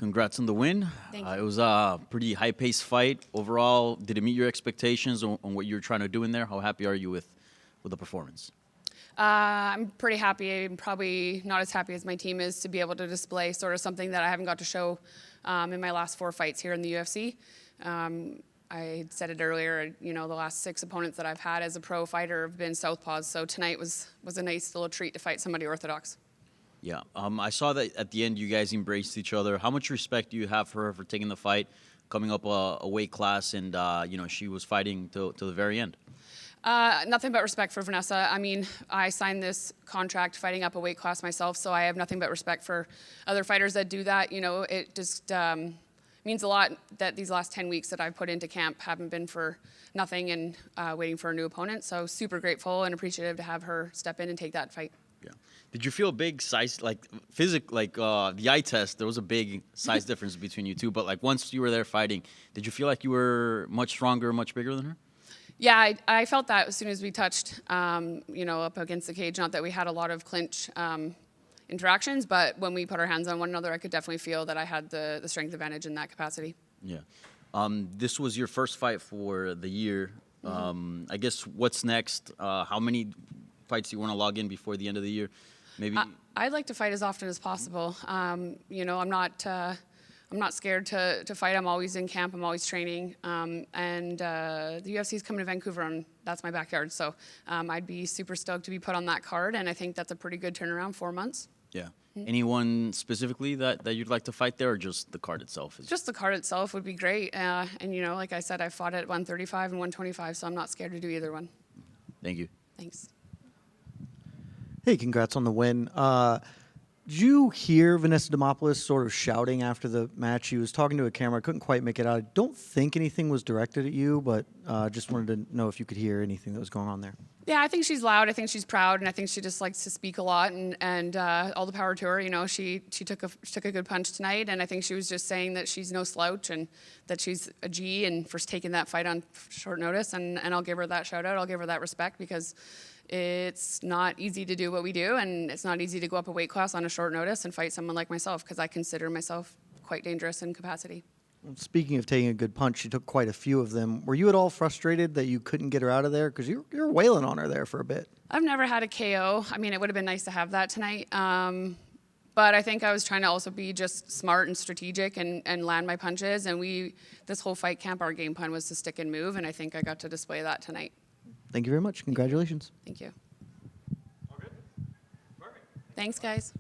congrats on the win. Thank you. It was a pretty high-paced fight. Overall, did it meet your expectations on what you were trying to do in there? How happy are you with the performance? I'm pretty happy. I'm probably not as happy as my team is to be able to display sort of something that I haven't got to show in my last 4 fights here in the UFC. I said it earlier, the last 6 opponents that I've had as a pro fighter have been southpaws, so tonight was a nice little treat to fight somebody orthodox. Yeah, I saw that at the end you guys embraced each other. How much respect do you have for her for taking the fight, coming up a weight class, and she was fighting to the very end? Nothing but respect for Vanessa. I mean, I signed this contract fighting up a weight class myself, so I have nothing but respect for other fighters that do that. It just means a lot that these last 10 weeks that I've put into camp haven't been for nothing and waiting for a new opponent. So super grateful and appreciative to have her step in and take that fight. Yeah. Did you feel a big size, the eye test, there was a big size difference between you two, but once you were there fighting, did you feel like you were much stronger, much bigger than her? Yeah, I felt that as soon as we touched, up against the cage. Not that we had a lot of clinch interactions, but when we put our hands on one another, I could definitely feel that I had the strength advantage in that capacity. Yeah. This was your first fight for the year. I guess what's next? How many fights do you want to log in before the end of the year? Maybe. I'd like to fight as often as possible. I'm not scared to fight. I'm always in camp. I'm always training. The UFC is coming to Vancouver, and that's my backyard. So I'd be super stoked to be put on that card, and I think that's a pretty good turnaround, 4 months. Yeah. Anyone specifically that you'd like to fight there, or just the card itself? Just the card itself would be great. Like I said, I fought at 135 and 125, so I'm not scared to do either one. Thank you. Thanks. Hey, congrats on the win. Did you hear Vanessa Demopoulos sort of shouting after the match? She was talking to a camera. I couldn't quite make it out. I don't think anything was directed at you, but just wanted to know if you could hear anything that was going on there. Yeah, I think she's loud. I think she's proud, and I think she just likes to speak a lot. And all the power to her. She took a good punch tonight, and I think she was just saying that she's no slouch and that she's a G, and for taking that fight on short notice. And I'll give her that shout out. I'll give her that respect because it's not easy to do what we do, and it's not easy to go up a weight class on a short notice and fight someone like myself because I consider myself quite dangerous in capacity. Speaking of taking a good punch, she took quite a few of them. Were you at all frustrated that you couldn't get her out of there? Because you're wailing on her there for a bit. I've never had a KO. I mean, it would have been nice to have that tonight. But I think I was trying to also be just smart and strategic and land my punches. And this whole fight camp, our game plan was to stick and move, and I think I got to display that tonight. Thank you very much. Congratulations. Thank you. All good? Perfect. Thanks, guys.